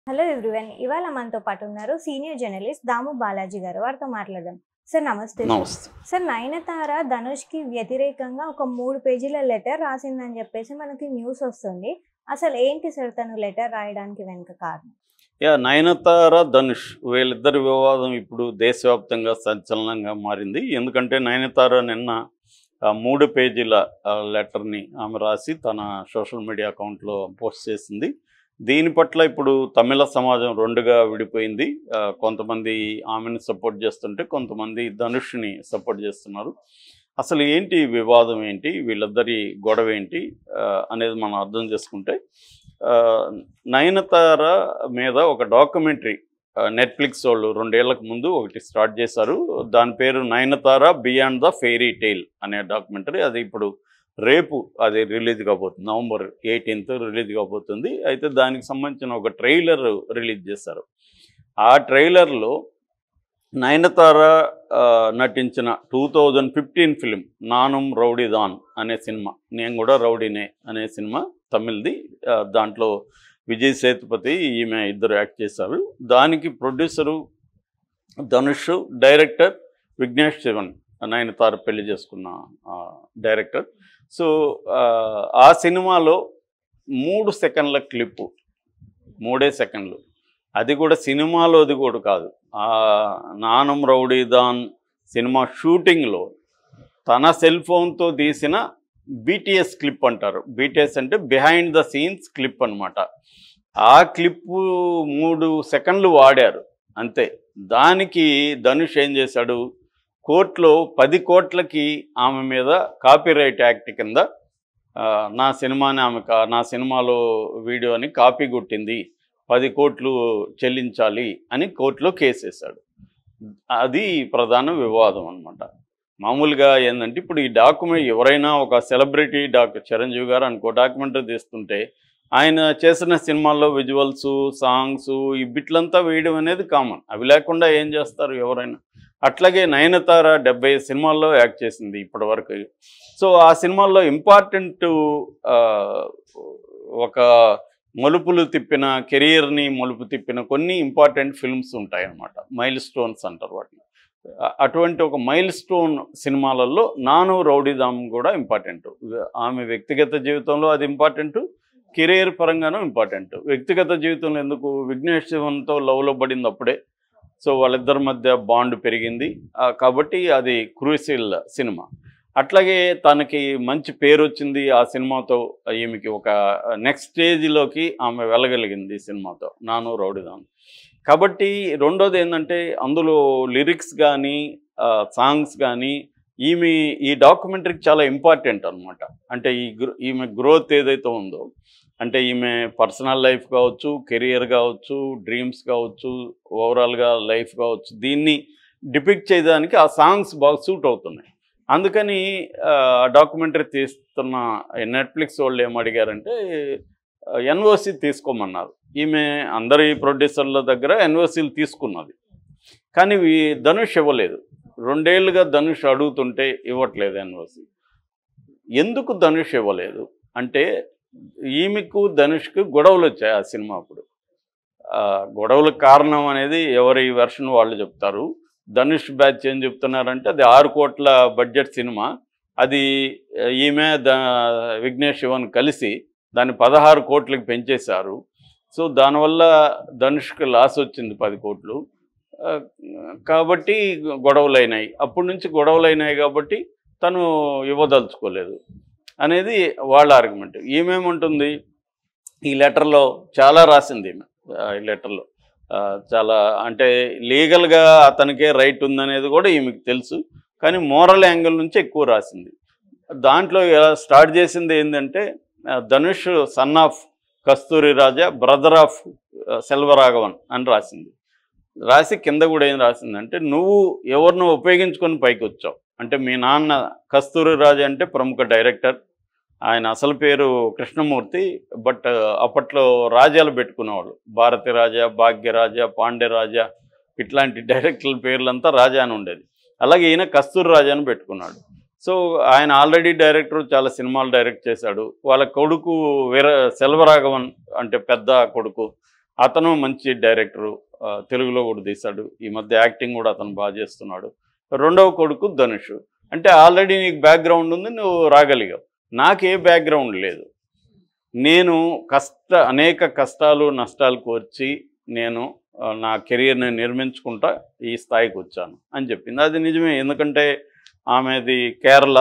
Hello everyone. ఇవాళ మనతో పాటు ఉన్నారు సీనియర్ జర్నలిస్ట్ దాము బాలాజీ గారు. వారితో మాట్లాడదాం. సార్ నమస్తే. నమస్తే. సార్ నయనతార ధనుష్కి వ్యతిరేకంగా ఒక 3 పేజీల లెటర్ రాసిందని చెప్పేసి మనకి న్యూస్ వస్తుంది. అసలు ఏంటి సార్ తను లెటర్ రాయడానికి వెనుక కారణం? నయనతార ధనుష్ వీళ్ళిద్దరి వివాదం ఇప్పుడు దేశవ్యాప్తంగా సంచలనంగా మారింది. ఎందుకంటే నయనతార నిన్న 3 పేజీల లెటర్ని ఆమె రాసి తన సోషల్ మీడియా అకౌంట్లో పోస్ట్ చేసింది. దీని పట్ల ఇప్పుడు తమిళ సమాజం రెండుగా విడిపోయింది. కొంతమంది ఆమెను సపోర్ట్ చేస్తుంటే కొంతమంది ధనుష్ని సపోర్ట్ చేస్తున్నారు. అసలు ఏంటి వివాదం ఏంటి, వీళ్ళిద్దరి గొడవ ఏంటి అనేది మనం అర్థం చేసుకుంటే, నయనతార మీద ఒక డాక్యుమెంటరీ నెట్ఫ్లిక్స్ వాళ్ళు 2 ఏళ్లకు ముందు ఒకటి స్టార్ట్ చేశారు. దాని పేరు Nayanthara Beyond the Fairy Tale అనే డాక్యుమెంటరీ. అది ఇప్పుడు రేపు అది రిలీజ్ కాబోతుంది. నవంబర్ 18th రిలీజ్ కాబోతుంది. అయితే దానికి సంబంధించిన ఒక ట్రైలర్ రిలీజ్ చేశారు. ఆ ట్రైలర్లో నయనతార నటించిన 2015 ఫిలిం నానుం రౌడీదాన్ అనే సినిమా, నేను కూడా రౌడీనే అనే సినిమా తమిళ్ది. దాంట్లో విజయ్ సేతుపతి ఈమె ఇద్దరు యాక్ట్ చేశారు. దానికి ప్రొడ్యూసరు ధనుష్, డైరెక్టర్ విఘ్నేష్ శివన్, నయనతార పెళ్లి చేసుకున్న డైరెక్టర్. సో ఆ సినిమాలో 3 సెకండ్ల క్లిప్పు, 3 సెకండ్లు, అది కూడా సినిమాలోది కూడా కాదు, నానం రౌడీదాన్ సినిమా షూటింగ్లో తన సెల్ ఫోన్తో తీసిన బీటీఎస్ క్లిప్ అంటారు. బీటీఎస్ అంటే బిహైండ్ ద సీన్స్ క్లిప్ అనమాట. ఆ క్లిప్పు 3 సెకండ్లు వాడారు అంతే. దానికి ధనుష్ ఏం చేశాడు, కోర్టులో 10 కోట్లకి ఆమె మీద కాపీరైట్ యాక్ట్ కింద నా సినిమాలో వీడియోని కాపీ కొట్టింది, 10 కోట్లు చెల్లించాలి అని కోర్టులో కేసేశాడు. అది ప్రధాన వివాదం అనమాట. మామూలుగా ఏంటంటే ఇప్పుడు ఈ డాక్యుమెంట్ ఎవరైనా ఒక సెలబ్రిటీ చిరంజీవి గారు అనుకో డాక్యుమెంటరీ తీస్తుంటే ఆయన చేసిన సినిమాల్లో విజువల్స్, సాంగ్స్, ఈ బిట్లంతా వేయడం అనేది కామన్. అవి లేకుండా ఏం చేస్తారు ఎవరైనా. అట్లాగే నయనతార 70 సినిమాల్లో యాక్ట్ చేసింది ఇప్పటివరకు. సో ఆ సినిమాల్లో ఇంపార్టెంట్ ఒక కెరియర్ని మలుపు తిప్పిన కొన్ని ఇంపార్టెంట్ ఫిల్మ్స్ ఉంటాయన్నమాట. మైల్ స్టోన్స్ అంటారు వాటిని. అటువంటి ఒక మైల్ స్టోన్ సినిమాలలో నాను రౌడీదామ్ కూడా ఇంపార్టెంట్. ఆమె వ్యక్తిగత జీవితంలో అది ఇంపార్టెంట్, కెరియర్ పరంగానూ ఇంపార్టెంట్. వ్యక్తిగత జీవితంలో ఎందుకు, విఘ్నేష్ శివన్తో లవ్లో పడింది అప్పుడే. సో వాళ్ళిద్దరి మధ్య బాండ్ పెరిగింది కాబట్టి అది క్రూసియల్ సినిమా. అట్లాగే తనకి మంచి పేరు వచ్చింది ఆ సినిమాతో. ఈమెకి ఒక నెక్స్ట్ స్టేజ్లోకి ఆమె వెళ్ళగలిగింది ఈ సినిమాతో, నాను రౌడీదాన్. కాబట్టి రెండోది ఏంటంటే అందులో లిరిక్స్ కానీ సాంగ్స్ కానీ ఈ డాక్యుమెంటరీకి చాలా ఇంపార్టెంట్ అనమాట. అంటే ఈమె గ్రోత్ ఏదైతే ఉందో, అంటే ఈమె పర్సనల్ లైఫ్ కావచ్చు, కెరియర్ కావచ్చు, డ్రీమ్స్ కావచ్చు, ఓవరాల్గా లైఫ్ కావచ్చు, దీన్ని డిపిక్ట్ చేయడానికి ఆ సాంగ్స్ బాగా సూట్ అవుతున్నాయి. అందుకని డాక్యుమెంటరీ తీస్తున్న నెట్ఫ్లిక్స్ వాళ్ళు ఏం అడిగారంటే ఎన్ఓసి తీసుకోమన్నారు. ఈమె అందరి ప్రొడ్యూసర్ల దగ్గర ఎన్ఓసీలు తీసుకున్నది, కానీ ధనుష్ ఇవ్వలేదు. 2 ఏళ్ళుగా ధనుష్ అడుగుతుంటే ఇవ్వట్లేదు ఎన్ఓసి. ఎందుకు ధనుష్ ఇవ్వలేదు అంటే, ఈమెకు ధనుష్కు గొడవలు వచ్చాయి ఆ సినిమా అప్పుడు. గొడవలకు కారణం అనేది ఎవరి వెర్షన్ వాళ్ళు చెప్తారు. ధనుష్ బ్యాచ్ ఏం చెప్తున్నారంటే అది 6 కోట్ల బడ్జెట్ సినిమా, అది ఈమె విఘ్నేష్ శివన్ కలిసి దాన్ని 16 కోట్లకి పెంచేశారు. సో దానివల్ల ధనుష్కి లాస్ వచ్చింది 10 కోట్లు. కాబట్టి గొడవలు అయినాయి. అప్పటి నుంచి గొడవలు అయినాయి కాబట్టి తను ఇవ్వదలుచుకోలేదు అనేది వాళ్ళ ఆర్గ్యుమెంట్. ఈమెమంటుంది, ఈ లెటర్లో చాలా రాసింది ఈమె. ఈ లెటర్లో చాలా, అంటే లీగల్గా అతనికే రైట్ ఉందనేది కూడా ఈమెకు తెలుసు, కానీ మోరల్ యాంగిల్ నుంచి ఎక్కువ రాసింది. దాంట్లో స్టార్ట్ చేసింది ఏంటంటే, Dhanush son of Kasturi Raja, brother of Selvaraghavan అని రాసింది. రాసి కింద కూడా ఏం రాసిందంటే, నువ్వు ఎవరినో ఉపయోగించుకొని పైకి వచ్చావు. అంటే మీ నాన్న కస్తూరి రాజా అంటే ప్రముఖ డైరెక్టర్, ఆయన అసలు పేరు కృష్ణమూర్తి, బట్ అప్పట్లో రాజాలు పెట్టుకునేవాళ్ళు. భారతి రాజా, భాగ్యరాజా, పాండ్యరాజా, ఇట్లాంటి డైరెక్టర్ల పేర్లంతా రాజా అని ఉండేది. అలాగే ఈయన కస్తూరి రాజా అని పెట్టుకున్నాడు. సో ఆయన ఆల్రెడీ డైరెక్టర్, చాలా సినిమాలు డైరెక్ట్ చేశాడు. వాళ్ళ కొడుకు సెల్వరాఘవన్ అంటే పెద్ద కొడుకు, అతను మంచి డైరెక్టరు, తెలుగులో కూడా తీశాడు. ఈ మధ్య యాక్టింగ్ కూడా అతను బాగా చేస్తున్నాడు. రెండవ కొడుకు ధనుష్. అంటే ఆల్రెడీ నీకు బ్యాక్గ్రౌండ్ ఉంది, నువ్వు రాగలిగావు. నాకే బ్యాక్గ్రౌండ్ లేదు. నేను అనేక కష్టాలు నష్టాలు కోర్చి నేను నా కెరియర్ని నిర్మించుకుంటా ఈ స్థాయికి వచ్చాను అని చెప్పింది. అది నిజమే. ఎందుకంటే ఆమెది కేరళ,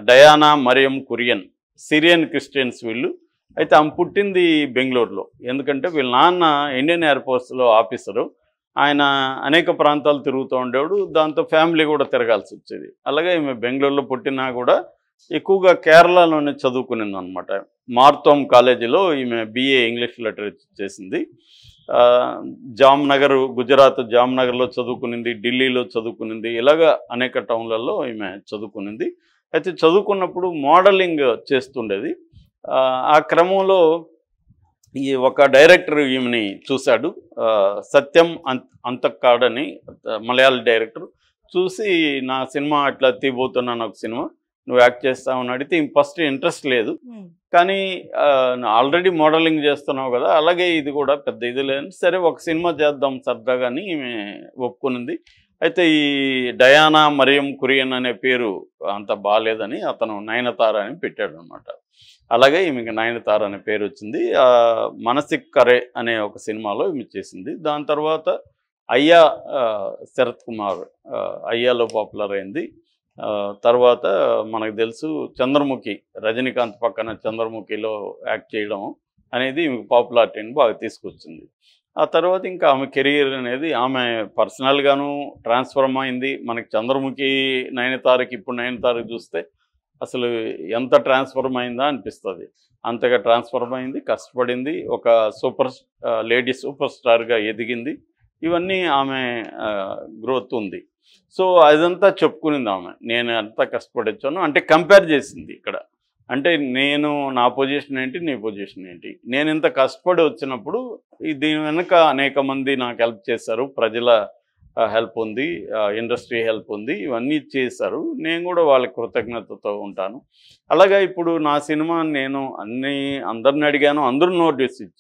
డయానా మరియం కురియన్, సిరియన్ క్రిస్టియన్స్ వీళ్ళు. అయితే ఆమె పుట్టింది బెంగళూరులో. ఎందుకంటే వీళ్ళ నాన్న ఇండియన్ ఎయిర్ ఫోర్స్లో ఆఫీసరు. ఆయన అనేక ప్రాంతాలు తిరుగుతూ ఉండేవాడు. దాంతో ఫ్యామిలీ కూడా తిరగాల్సి వచ్చేది. అలాగే ఈమె బెంగళూరులో పుట్టినా కూడా ఎక్కువగా కేరళలోనే చదువుకునింది అనమాట. మార్తోమ్ కాలేజీలో ఈమె BA ఇంగ్లీష్ లిటరేచర్ చేసింది. జామ్నగర్, గుజరాత్ జామ్నగర్లో చదువుకునింది, ఢిల్లీలో చదువుకునింది. ఇలాగ అనేక టౌన్లలో ఈమె చదువుకునింది. అయితే చదువుకున్నప్పుడు మోడలింగ్ చేస్తుండేది. ఆ క్రమంలో ఈ ఒక డైరెక్టర్ ఈమెని చూశాడు, సత్యం అంతక్కాడని మలయాళ డైరెక్టర్. చూసి నా సినిమా అట్లా తీయబోతున్నాను, ఒక సినిమా నువ్వు యాక్ట్ చేస్తావని అడిగితే ఫస్ట్ ఇంట్రెస్ట్ లేదు, కానీ ఆల్రెడీ మోడలింగ్ చేస్తున్నావు కదా, అలాగే ఇది కూడా పెద్ద ఇది లేదు, సరే ఒక సినిమా చేద్దాం సరదాగాని ఈమె ఒప్పుకునింది. అయితే ఈ డయానా మరియం కురియన్ అనే పేరు అంత బాగాలేదని అతను నయనతార అని పెట్టాడు అనమాట. అలాగే ఈమెకి నయనతార అనే పేరు వచ్చింది. మనసిక్ కరే అనే ఒక సినిమాలో ఈమె చేసింది. దాని తర్వాత అయ్యా, శరత్ కుమార్ అయ్యాలో పాపులర్ అయింది. తర్వాత మనకు తెలుసు చంద్రముఖి, రజనీకాంత్ పక్కన చంద్రముఖిలో యాక్ట్ చేయడం అనేది ఈమెకు పాపులారిటీని బాగా తీసుకొచ్చింది. ఆ తర్వాత ఇంకా ఆమె కెరీర్ అనేది ఆమె పర్సనల్గాను ట్రాన్స్ఫర్మ్ అయింది. మనకి చంద్రముఖి నయనతారకి ఇప్పుడు నయనతారకి చూస్తే అసలు ఎంత ట్రాన్స్ఫర్మ్ అయిందా అనిపిస్తుంది. అంతగా ట్రాన్స్ఫర్మ్ అయింది, కష్టపడింది, ఒక లేడీ సూపర్ స్టార్గా ఎదిగింది. ఇవన్నీ ఆమె గ్రోత్ ఉంది. సో అదంతా చెప్పుకునింది ఆమె. నేను అంతా కష్టపడి వచ్చాను అంటే కంపేర్ చేసింది ఇక్కడ. అంటే నేను నా పొజిషన్ ఏంటి, నీ పొజిషన్ ఏంటి, నేను ఇంత కష్టపడి వచ్చినప్పుడు దీని వెనుక అనేక మంది నాకు హెల్ప్ చేశారు, ప్రజల హెల్ప్ ఉంది, ఇండస్ట్రీ హెల్ప్ ఉంది, ఇవన్నీ చేశారు. నేను కూడా వాళ్ళకి కృతజ్ఞతతో ఉంటాను. అలాగా ఇప్పుడు నా సినిమా నేను అందరిని అడిగాను, అందరూ నోటీస్ ఇచ్చారు.